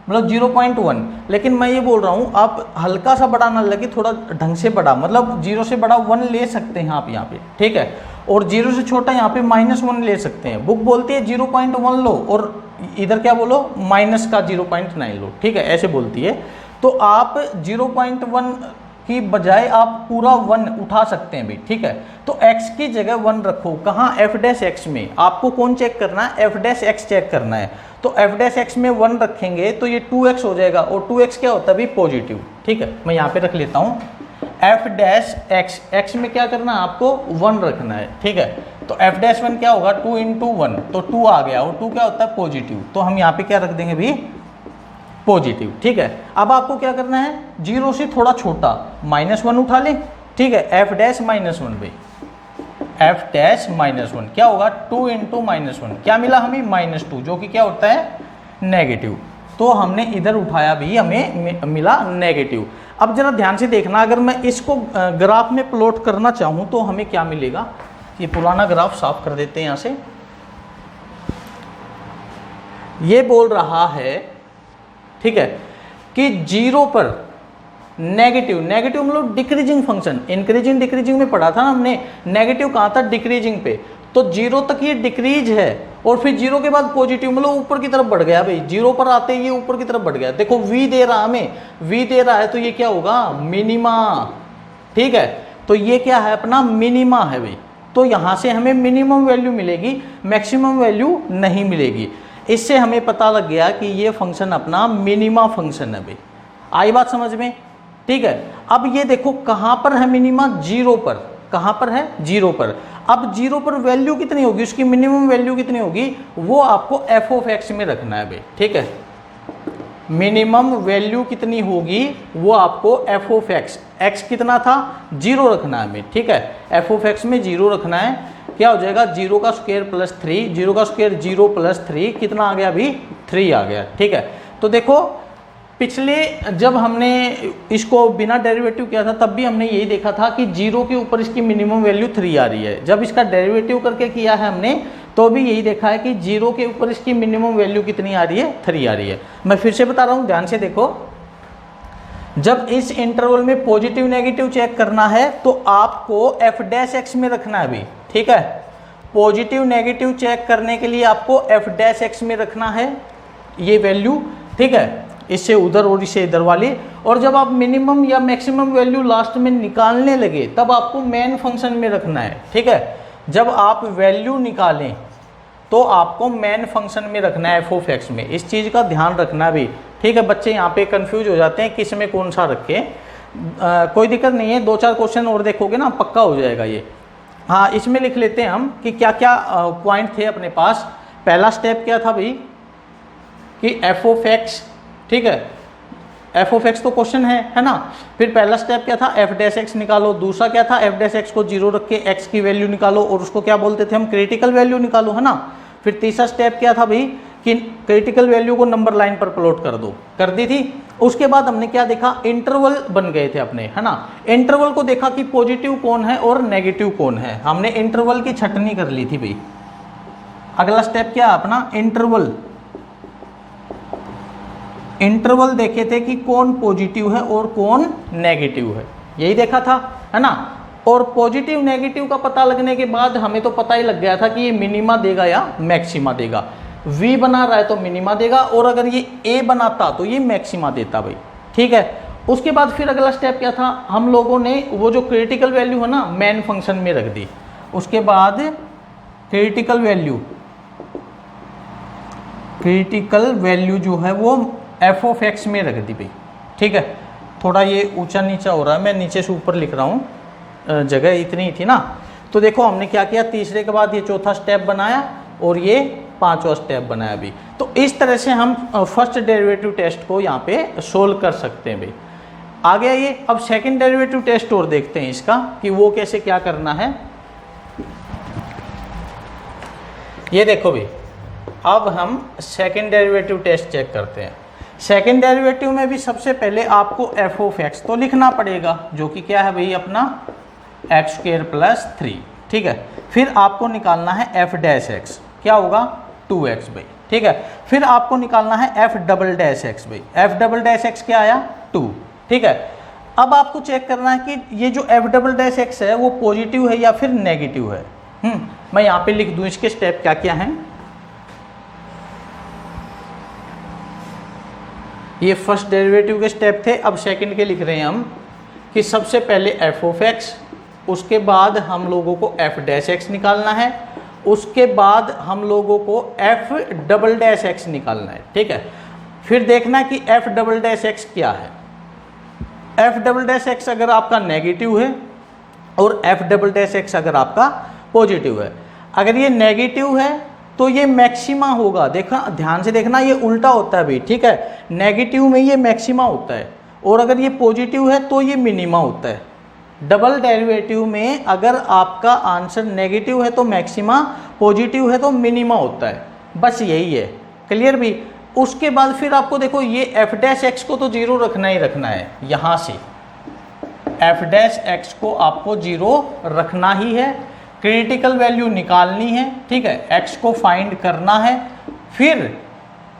मतलब 0.1, लेकिन मैं ये बोल रहा हूँ आप हल्का सा बड़ा ना लगे, थोड़ा ढंग से बड़ा, मतलब 0 से बड़ा 1 ले सकते हैं आप यहाँ पे, ठीक है, और 0 से छोटा यहाँ पे -1 ले सकते हैं। बुक बोलती है 0.1 लो और इधर क्या बोलो माइनस का 0.9 लो, ठीक है, ऐसे बोलती है। तो आप 0.1 की बजाय आप पूरा 1 उठा सकते हैं भी, ठीक है। तो x की जगह 1 रखो, कहाँ एफ डैश एक्स में, आपको कौन चेक करना है, एफ डैश एक्स चेक करना है। तो एफ डैश एक्स में 1 रखेंगे तो ये 2x हो जाएगा, और 2x क्या होता है भी पॉजिटिव, ठीक है। मैं यहाँ पे रख लेता हूँ एफ डैश एक्स, एक्स में क्या करना है आपको 1 रखना है, ठीक है। तो एफ डैश 1 क्या होगा 2 × 1, तो 2 आ गया, और 2 क्या होता है पॉजिटिव, तो हम यहाँ पे क्या रख देंगे भी पॉजिटिव, ठीक है। अब आपको क्या करना है 0 से थोड़ा छोटा -1 उठा ले, ठीक है, एफ डैश -1 भाई, एफ डैश -1 क्या होगा 2 × -1, क्या मिला हमें -2, जो कि क्या होता है नेगेटिव। तो हमने इधर उठाया भी, हमें मिला नेगेटिव। अब जरा ध्यान से देखना, अगर मैं इसको ग्राफ में प्लॉट करना चाहूँ तो हमें क्या मिलेगा, ये पुराना ग्राफ साफ कर देते हैं यहाँ से। ये बोल रहा है, ठीक है, कि 0 पर नेगेटिव, नेगेटिव मतलब डिक्रीजिंग फंक्शन, इंक्रीजिंग डिक्रीजिंग में पढ़ा था ना हमने, नेगेटिव कहाँ था डिक्रीजिंग पे, तो 0 तक ये डिक्रीज है, और फिर 0 के बाद पॉजिटिव मतलब ऊपर की तरफ बढ़ गया भाई, 0 पर आते ही ये ऊपर की तरफ बढ़ गया। देखो v दे रहा हमें, v दे रहा है तो ये क्या होगा मिनिमा, ठीक है। तो ये क्या है अपना मिनिमा है भाई, तो यहाँ से हमें मिनिमम वैल्यू मिलेगी, मैक्सिमम वैल्यू नहीं मिलेगी। इससे हमें पता लग गया कि ये फंक्शन अपना मिनिमा फंक्शन है भाई, आई बात समझ में, ठीक है। अब ये देखो कहाँ पर है मिनिमा, 0 पर, कहाँ पर है 0 पर। अब 0 पर वैल्यू कितनी होगी, उसकी मिनिमम वैल्यू कितनी होगी, वो आपको एफ ऑफ एक्स में रखना है भाई, ठीक है। मिनिमम वैल्यू कितनी होगी वो आपको एफ ऑफ एक्स, एक्स कितना था 0 रखना है हमें, ठीक है, एफ ऑफ एक्स में 0 रखना है। क्या हो जाएगा 0 का स्क्वायर प्लस 3, 0 का स्क्वायर 0 + 3 कितना आ गया अभी 3 आ गया, ठीक है। तो देखो पिछले जब हमने इसको बिना डेरिवेटिव किया था तब भी हमने यही देखा था कि 0 के ऊपर इसकी मिनिमम वैल्यू 3 आ रही है। जब इसका डेरिवेटिव करके किया है हमने तो भी यही देखा है कि 0 के ऊपर इसकी मिनिमम वैल्यू कितनी आ रही है 3 आ रही है। मैं फिर से बता रहा हूँ, ध्यान से देखो, जब इस इंटरवल में पॉजिटिव नेगेटिव चेक करना है तो आपको एफ डैश एक्स में रखना है अभी, ठीक है। पॉजिटिव नेगेटिव चेक करने के लिए आपको एफ डैश एक्स में रखना है ये वैल्यू, ठीक है, इससे उधर और इससे इधर वाली। और जब आप मिनिमम या मैक्सिमम वैल्यू लास्ट में निकालने लगे तब आपको मेन फंक्शन में रखना है, ठीक है। जब आप वैल्यू निकालें तो आपको मेन फंक्शन में रखना है एफ ऑफ एक्स में, इस चीज़ का ध्यान रखना भी, ठीक है। बच्चे यहाँ पे कंफ्यूज हो जाते हैं किस में कौन सा रखे, कोई दिक्कत नहीं है, 2-4 क्वेश्चन और देखोगे ना पक्का हो जाएगा ये। हाँ, इसमें लिख लेते हैं हम कि क्या क्या पॉइंट थे अपने पास। पहला स्टेप क्या था भाई कि एफ ऑफ एक्स, ठीक है, एफ ऑफ एक्स तो क्वेश्चन है ना। फिर पहला स्टेप क्या था, एफ डैश एक्स निकालो। दूसरा क्या था, एफ डैश एक्स को 0 रख के एक्स की वैल्यू निकालो, और उसको क्या बोलते थे हम, क्रिटिकल वैल्यू निकालो, है ना। फिर तीसरा स्टेप क्या था भाई कि क्रिटिकल वैल्यू को नंबर लाइन पर प्लॉट कर दो, कर दी थी। उसके बाद हमने क्या देखा, इंटरवल बन गए थे अपने, है ना। इंटरवल को देखा कि पॉजिटिव कौन है और नेगेटिव कौन है, हमने इंटरवल की छटनी कर ली थी भाई। अगला स्टेप क्या अपना, इंटरवल, इंटरवल देखे थे कि कौन पॉजिटिव है और कौन नेगेटिव है, यही देखा था, है ना। और पॉजिटिव नेगेटिव का पता लगने के बाद हमें तो पता ही लग गया था कि ये मिनिमा देगा या मैक्सिमा देगा। V बना रहा है तो मिनिमा देगा, और अगर ये A बनाता तो ये मैक्सिमा देता भाई, ठीक है। उसके बाद फिर अगला स्टेप क्या था, हम लोगों ने वो जो क्रिटिकल वैल्यू है ना मेन फंक्शन में रख दी। उसके बाद क्रिटिकल वैल्यू जो है वो एफ ऑफ एक्स में रख दी भाई, ठीक है। थोड़ा ये ऊंचा नीचा हो रहा है, मैं नीचे से ऊपर लिख रहा हूँ, जगह इतनी ही थी ना। तो देखो हमने क्या किया, तीसरे के बाद ये चौथा स्टेप बनाया और ये 5वां स्टेप बनाया भी। तो इस तरह से हम फर्स्ट डेरिवेटिव टेस्ट को यहाँ पे सोल्व कर सकते हैं भाई। आगे आइए, अब सेकंड डेरिवेटिव टेस्ट और देखते हैं इसका कि वो कैसे क्या करना है। ये देखो भाई, अब हम सेकंड डेरिवेटिव टेस्ट चेक करते हैं। सेकंड डेरिवेटिव में भी सबसे पहले आपको एफ ऑफ एक्स तो लिखना पड़ेगा, जो कि क्या है भाई अपना x² + 3, ठीक है। फिर आपको निकालना है एफ डैश एक्स, क्या होगा 2x भाई, ठीक है। फिर आपको निकालना है एफ डबल डैश एक्स भाई, एफ डबल डैश एक्स क्या आया 2, ठीक है। अब आपको चेक करना है कि ये जो एफ डबल डैश एक्स है वो पॉजिटिव है या फिर नेगेटिव है। मैं यहाँ पे लिख दूँ इसके स्टेप क्या क्या हैं। ये फर्स्ट डेरिवेटिव के स्टेप थे, अब सेकंड के लिख रहे हैं हम कि सबसे पहले एफ ऑफ एक्स, उसके बाद हम लोगों को एफ डैश एक्स निकालना है, उसके बाद हम लोगों को एफ डबल डैश एक्स निकालना है, ठीक है। फिर देखना कि एफ डबल डैश एक्स क्या है। एफ डबल डैश एक्स अगर आपका नेगेटिव है और एफ डबल डैश एक्स अगर आपका पॉजिटिव है। अगर ये नेगेटिव है तो ये मैक्सिमा होगा, देखा ध्यान से देखना, ये उल्टा होता है भाई, ठीक है। नेगेटिव में ये मैक्सिमा होता है, और अगर ये पॉजिटिव है तो ये मिनिमा होता है। डबल डेरिवेटिव में अगर आपका आंसर नेगेटिव है तो मैक्सिमा, पॉजिटिव है तो मिनिमा होता है, बस यही है, क्लियर भी। उसके बाद फिर आपको देखो ये एफ डैश एक्स को तो 0 रखना ही रखना है, यहाँ से एफ डैश एक्स को आपको 0 रखना ही है। क्रिटिकल वैल्यू निकालनी है, ठीक है, एक्स को फाइंड करना है। फिर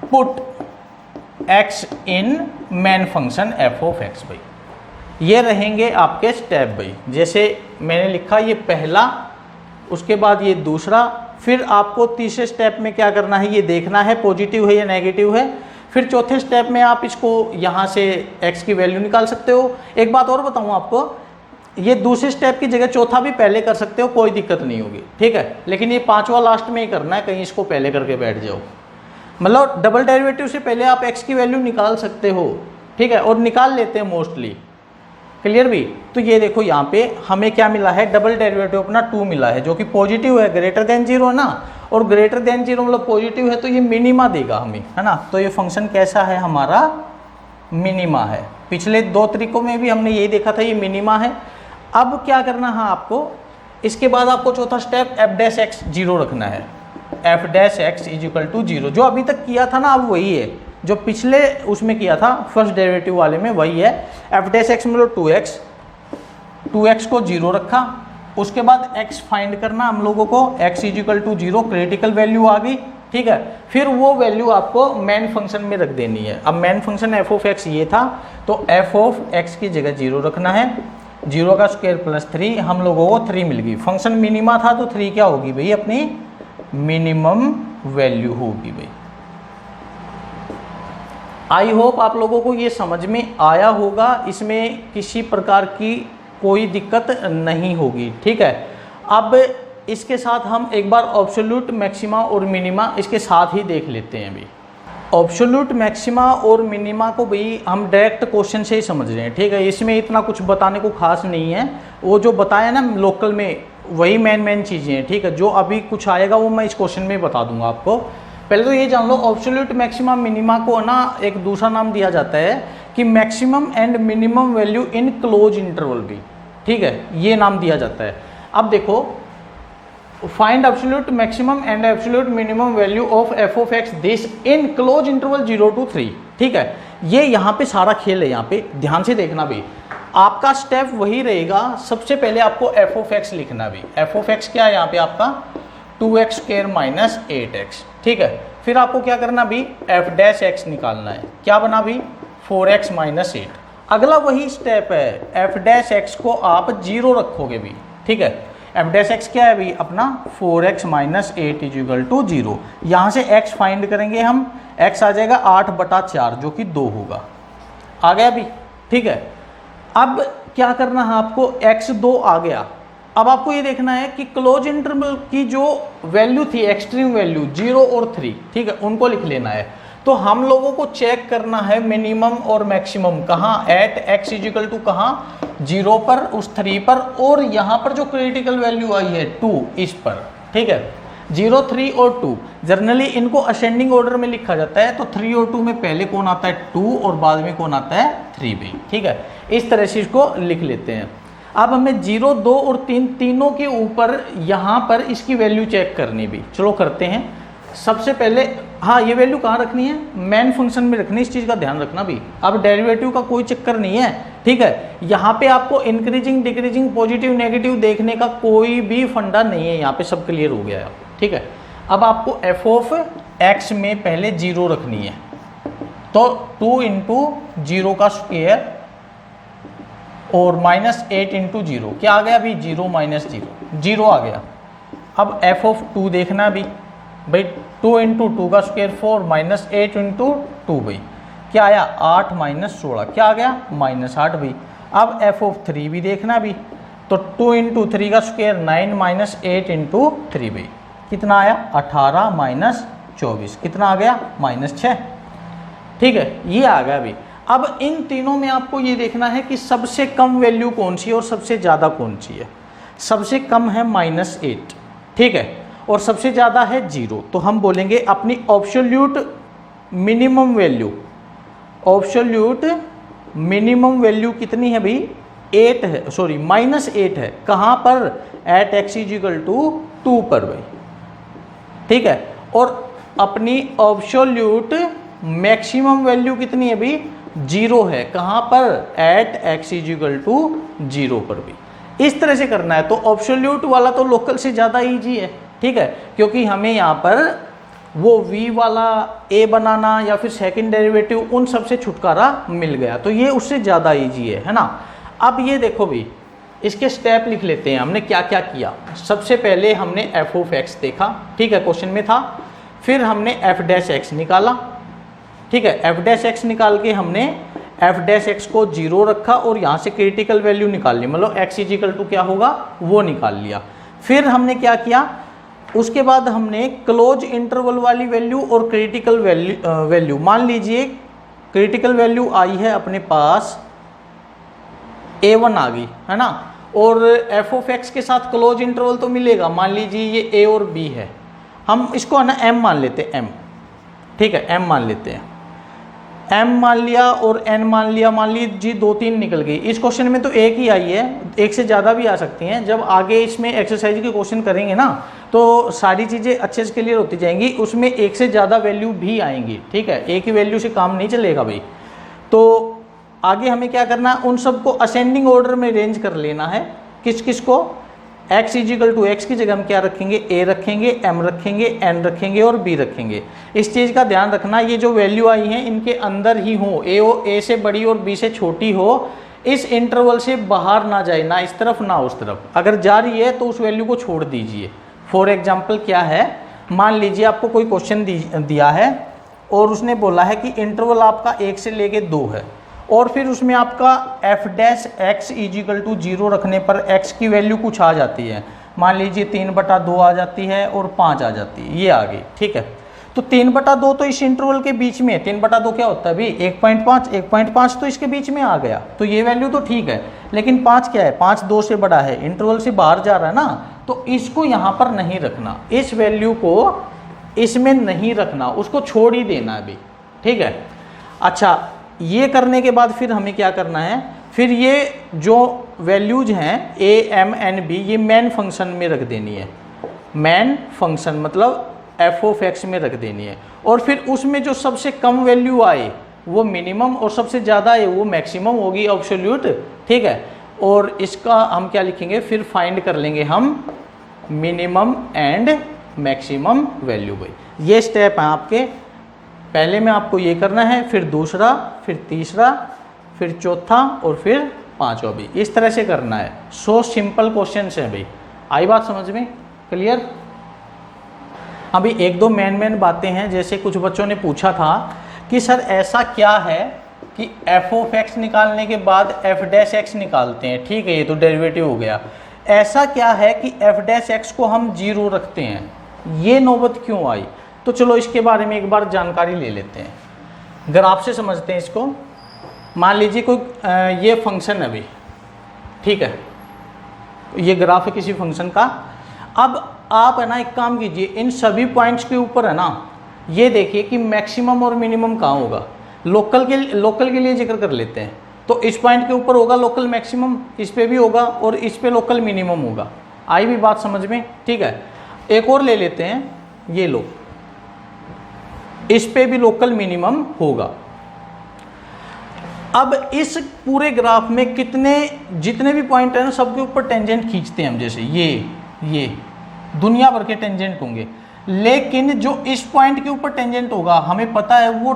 put x in main function F of x भाई, ये रहेंगे आपके स्टेप भाई। जैसे मैंने लिखा ये पहला, उसके बाद ये दूसरा, फिर आपको तीसरे स्टेप में क्या करना है ये देखना है पॉजिटिव है या नेगेटिव है। फिर चौथे स्टेप में आप इसको यहाँ से x की वैल्यू निकाल सकते हो। एक बात और बताऊँ आपको, ये दूसरे स्टेप की जगह चौथा भी पहले कर सकते हो, कोई दिक्कत नहीं होगी, ठीक है। लेकिन ये 5वां लास्ट में ही करना है, कहीं इसको पहले करके बैठ जाओ। मतलब डबल डेरिवेटिव से पहले आप x की वैल्यू निकाल सकते हो, ठीक है, और निकाल लेते हैं मोस्टली, क्लियर भी। तो ये देखो यहाँ पे हमें क्या मिला है, डबल डेरिवेटिव अपना 2 मिला है, जो कि पॉजिटिव है, ग्रेटर देन 0 है ना, और ग्रेटर देन 0 मतलब पॉजिटिव है तो ये मिनिमा देगा हमें, है ना। तो ये फंक्शन कैसा है हमारा, मिनिमा है। पिछले 2 तरीकों में भी हमने यही देखा था, ये मिनिमा है। अब क्या करना है आपको, इसके बाद आपको चौथा स्टेप एफ डैश एक्स 0 रखना है, एफ डैश एक्स = 0। जो अभी तक किया था ना अब वही है, जो पिछले उसमें किया था फर्स्ट डेरिवेटिव वाले में वही है। एफ डैश एक्स मतलब 2x को 0 रखा, उसके बाद x फाइंड करना हम लोगों को, x = 0, क्रिटिकल वैल्यू आ गई, ठीक है। फिर वो वैल्यू आपको मेन फंक्शन में रख देनी है। अब main function F of x ये था, तो एफ ऑफ एक्स की जगह 0 रखना है, 0 का स्क्वायर प्लस 3, हम लोगों को 3 मिल गई। फंक्शन मिनिमा था तो 3 क्या होगी भाई, अपनी मिनिमम वैल्यू होगी भाई। आई होप आप लोगों को ये समझ में आया होगा, इसमें किसी प्रकार की कोई दिक्कत नहीं होगी, ठीक है। अब इसके साथ हम एक बार ऑब्सोल्यूट मैक्सिमा और मिनिमा इसके साथ ही देख लेते हैं अभी। ऑब्सोल्यूट मैक्सिमा और मिनिमा को भी हम डायरेक्ट क्वेश्चन से ही समझ रहे हैं, ठीक है, इसमें इतना कुछ बताने को खास नहीं है। वो जो बताया ना लोकल में वही मेन चीज़ें हैं, ठीक है। जो अभी कुछ आएगा वो मैं इस क्वेश्चन में बता दूंगा आपको। पहले तो ये जान लो ऑब्सोल्यूट मैक्सिमा मिनिमा को ना एक दूसरा नाम दिया जाता है कि maximum and minimum value in close interval भी, ठीक है, ये नाम दिया जाता है। अब देखो find absolute maximum and absolute minimum value of F of x this in close interval 0 to 3, ठीक है। ये यहाँ पे सारा खेल है, यहाँ पे ध्यान से देखना भी। आपका स्टेप वही रहेगा, सबसे पहले आपको एफ ऑफ एक्स लिखना भी। एफ ऑफ एक्स क्या है यहाँ पे आपका 2x स्क्वायर माइनस 8x, ठीक है। फिर आपको क्या करना भी एफ डैश एक्स निकालना है, क्या बना भी 4x माइनस 8। अगला वही स्टेप है, एफ डैश एक्स को आप 0 रखोगे भी, ठीक है। एफ डैश एक्स क्या है अभी अपना 4x माइनस 8 इजिकल टू 0। यहाँ से x फाइंड करेंगे हम, x आ जाएगा 8/4 जो कि 2 होगा, आ गया अभी, ठीक है। अब क्या करना है आपको, x 2 आ गया। अब आपको ये देखना है कि क्लोज इंटरवल की जो वैल्यू थी एक्सट्रीम वैल्यू 0 और 3, ठीक है, उनको लिख लेना है। तो हम लोगों को चेक करना है मिनिमम और मैक्सिमम कहाँ, एट x इजिकल टू कहाँ 0 पर, उस 3 पर, और यहाँ पर जो क्रिटिकल वैल्यू आई है 2 इस पर, ठीक है। 0, 3 और 2 जनरली इनको असेंडिंग ऑर्डर में लिखा जाता है। तो 3 और 2 में पहले कौन आता है 2 और बाद में कौन आता है 3 भी, ठीक है। इस तरह से इसको लिख लेते हैं। अब हमें 0, 2 और 3 तीनों के ऊपर यहाँ पर इसकी वैल्यू चेक करनी भी, चलो करते हैं। सबसे पहले हाँ, ये वैल्यू कहाँ रखनी है, मेन फंक्शन में रखनी है, इस चीज़ का ध्यान रखना भी। अब डेरिवेटिव का कोई चक्कर नहीं है, ठीक है। यहाँ पे आपको इंक्रीजिंग डिक्रीजिंग पॉजिटिव नेगेटिव देखने का कोई भी फंडा नहीं है, यहाँ पे सब क्लियर हो गया है, ठीक है। अब आपको एफ ऑफ एक्स में पहले 0 रखनी है, तो 2 इंटू 0 का स्क्वायर और माइनस 8 इंटू 0, क्या आ गया अभी 0 माइनस 0, 0 आ गया। अब एफ ऑफ 2 देखना भी भाई, 2 इंटू 2 का स्क्वायर 4 माइनस 8 इंटू 2 भाई, क्या आया 8 माइनस 16, क्या आ गया माइनस 8 भाई। अब एफ ऑफ 3 भी देखना भी, तो 2 इंटू 3 का स्क्वायर 9 माइनस 8 इंटू 3 भाई, कितना आया 18 माइनस 24, कितना आ गया माइनस 6, ठीक है, ये आ गया अभी। अब इन तीनों में आपको ये देखना है कि सबसे कम वैल्यू कौन सी है और सबसे ज़्यादा कौन सी है। सबसे कम है -8, ठीक है, और सबसे ज़्यादा है 0। तो हम बोलेंगे अपनी absolute minimum value, absolute minimum value कितनी है भाई 8 है, सॉरी -8 है, कहाँ पर एट x इजिकल टू 2 पर भाई, ठीक है। और अपनी ऑब्सोल्यूट मैक्सिमम वैल्यू कितनी है भाई 0 है, कहाँ पर एट x इजिकल टू 0 पर भी। इस तरह से करना है। तो ऑब्सोल्यूट वाला तो लोकल से ज़्यादा ईजी है, ठीक है, क्योंकि हमें यहाँ पर वो v वाला a बनाना या फिर सेकंड डेरिवेटिव उन सब से छुटकारा मिल गया, तो ये उससे ज़्यादा ईजी है ना। अब ये देखो भी, इसके स्टेप लिख लेते हैं हमने क्या क्या किया। सबसे पहले हमने एफ ऑफ एक्स देखा, ठीक है, क्वेश्चन में था। फिर हमने एफ डैश एक्स निकाला, ठीक है, एफ डैश एक्स निकाल के हमने एफ डैश एक्स को 0 रखा और यहाँ से क्रिटिकल वैल्यू निकाल ली, मतलब एक्स इजिकल टू क्या होगा वो निकाल लिया। फिर हमने क्या किया, उसके बाद हमने क्लोज इंटरवल वाली वैल्यू और क्रिटिकल वैल्यू मान लीजिए क्रिटिकल वैल्यू आई है अपने पास a1 आ गई है ना, और एफ ऑफ एक्स के साथ क्लोज इंटरवल तो मिलेगा, मान लीजिए ये a और b है, हम इसको है ना m मान लेते हैं, m, ठीक है, m मान लेते हैं, m मान लिया और n मान लिया, मान लीजिए 2 3 निकल गई। इस क्वेश्चन में तो एक ही आई है, एक से ज़्यादा भी आ सकती हैं। जब आगे इसमें एक्सरसाइज के क्वेश्चन करेंगे ना तो सारी चीज़ें अच्छे से क्लियर होती जाएंगी, उसमें एक से ज़्यादा वैल्यू भी आएंगी, ठीक है, एक ही वैल्यू से काम नहीं चलेगा भाई। तो आगे हमें क्या करना है, उन सबको असेंडिंग ऑर्डर में रेंज कर लेना है। किस किस को, x इजिकल टू एक्स की जगह हम क्या रखेंगे, a रखेंगे, m रखेंगे, n रखेंगे और b रखेंगे। इस चीज़ का ध्यान रखना, ये जो वैल्यू आई है इनके अंदर ही हो, a से बड़ी और b से छोटी हो, इस इंटरवल से बाहर ना जाए, ना इस तरफ ना उस तरफ। अगर जा रही है तो उस वैल्यू को छोड़ दीजिए। फॉर एग्जाम्पल क्या है, मान लीजिए आपको कोई क्वेश्चन दिया है और उसने बोला है कि इंटरवल आपका 1 से लेके 2 है, और फिर उसमें आपका f dash x is equal to 0 रखने पर x की वैल्यू कुछ आ जाती है, मान लीजिए 3/2 आ जाती है और 5 आ जाती है, ये आ गई, ठीक है। तो 3/2 तो इस इंटरवल के बीच में, 3/2 क्या होता है अभी 1.5 तो इसके बीच में आ गया, तो ये वैल्यू तो ठीक है। लेकिन 5 क्या है, 5 2 से बड़ा है, इंटरवल से बाहर जा रहा है ना, तो इसको यहाँ पर नहीं रखना, इस वैल्यू को इसमें नहीं रखना, उसको छोड़ ही देना अभी, ठीक है। अच्छा, ये करने के बाद फिर हमें क्या करना है, फिर ये जो वैल्यूज हैं a, m, n, b, ये मेन फंक्शन में रख देनी है, मेन फंक्शन मतलब f(x) में रख देनी है। और फिर उसमें जो सबसे कम वैल्यू आए वो मिनिमम और सबसे ज़्यादा आए वो मैक्सिमम होगी, एब्सोल्यूट, ठीक है। और इसका हम क्या लिखेंगे, फिर फाइंड कर लेंगे हम मिनिमम एंड मैक्सिमम वैल्यू भाई। ये स्टेप है आपके, पहले में आपको ये करना है, फिर दूसरा, फिर तीसरा, फिर चौथा और फिर पांचवा भी, इस तरह से करना है। सो सिंपल क्वेश्चन है भाई, आई बात समझ में, क्लियर। अभी एक दो मेन बातें हैं, जैसे कुछ बच्चों ने पूछा था कि सर ऐसा क्या है कि f(x) निकालने के बाद f'(x) निकालते हैं, ठीक है, ये तो डेरिवेटिव हो गया। ऐसा क्या है कि f'(x) को हम 0 रखते हैं, ये नौबत क्यों आई? तो चलो इसके बारे में एक बार जानकारी ले लेते हैं, ग्राफ से समझते हैं इसको। मान लीजिए कोई ये फंक्शन है अभी, ठीक है, ये ग्राफ है किसी फंक्शन का। अब आप है ना एक काम कीजिए, इन सभी पॉइंट्स के ऊपर है ना ये देखिए कि मैक्सिमम और मिनिमम कहाँ होगा। लोकल के लिए जिक्र कर लेते हैं, तो इस पॉइंट के ऊपर होगा लोकल मैक्सिमम, इस पे भी होगा और इस पे लोकल मिनिमम होगा। आई भी बात समझ में, ठीक है। एक और ले लेते हैं, ये लो, इस पे भी लोकल मिनिमम होगा। अब इस पूरे ग्राफ में जितने भी पॉइंट है ना सबके ऊपर टेंजेंट खींचते हैं हम, जैसे ये दुनिया भर के टेंजेंट होंगे, लेकिन जो इस पॉइंट के ऊपर टेंजेंट होगा हमें पता है वो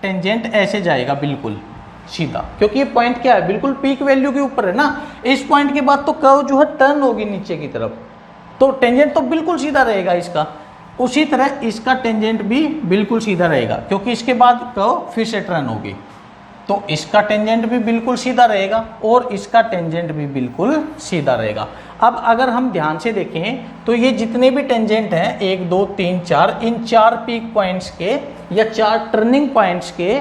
टेंजेंट ऐसे जाएगा बिल्कुल सीधा, क्योंकि ये पॉइंट क्या है, बिल्कुल पीक वैल्यू के ऊपर है ना। इस पॉइंट के बाद तो कर्व जो है टर्न होगी नीचे की तरफ, तो टेंजेंट तो बिल्कुल सीधा रहेगा इसका। उसी तरह इसका टेंजेंट भी बिल्कुल सीधा रहेगा, क्योंकि इसके बाद कर्व फिर से टर्न होगी, तो इसका टेंजेंट भी बिल्कुल सीधा रहेगा और इसका टेंजेंट भी बिल्कुल सीधा रहेगा। अब अगर हम ध्यान से देखें तो ये जितने भी टेंजेंट हैं 1 2 3 4, इन 4 पीक पॉइंट्स के या 4 टर्निंग पॉइंट्स के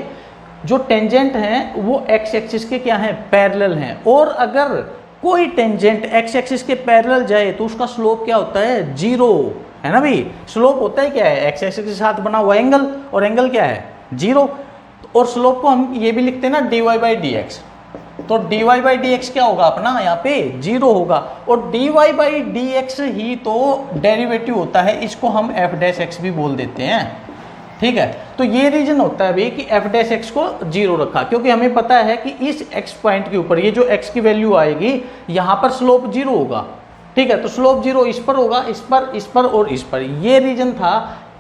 जो टेंजेंट हैं वो एक्स एक्सिस के क्या हैं, पैरेलल हैं। और अगर कोई टेंजेंट एक्स एक्सिस के पैरेलल जाए तो उसका स्लोप क्या होता है, 0, है ना भाई। स्लोप होता है क्या है, एक्स एक्सिस के साथ बना हुआ एंगल, और एंगल क्या है 0। और स्लोप को हम ये भी लिखते हैं ना dy/dx, तो dy/dx क्या होगा अपना यहाँ पे 0 होगा, और dy/dx ही तो डेरिवेटिव होता है, इसको हम f'(x) भी बोल देते हैं, ठीक है। तो ये रीजन होता है भाई कि f'(x) को 0 रखा, क्योंकि हमें पता है कि इस x पॉइंट के ऊपर ये जो x की वैल्यू आएगी यहाँ पर स्लोप 0 होगा, ठीक है। तो स्लोप 0 इस पर होगा, इस पर और इस पर। ये रीजन था,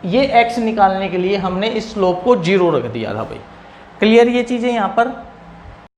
ये x निकालने के लिए हमने इस स्लोप को 0 रख दिया था भाई। क्लियर ये चीज़ें यहाँ पर।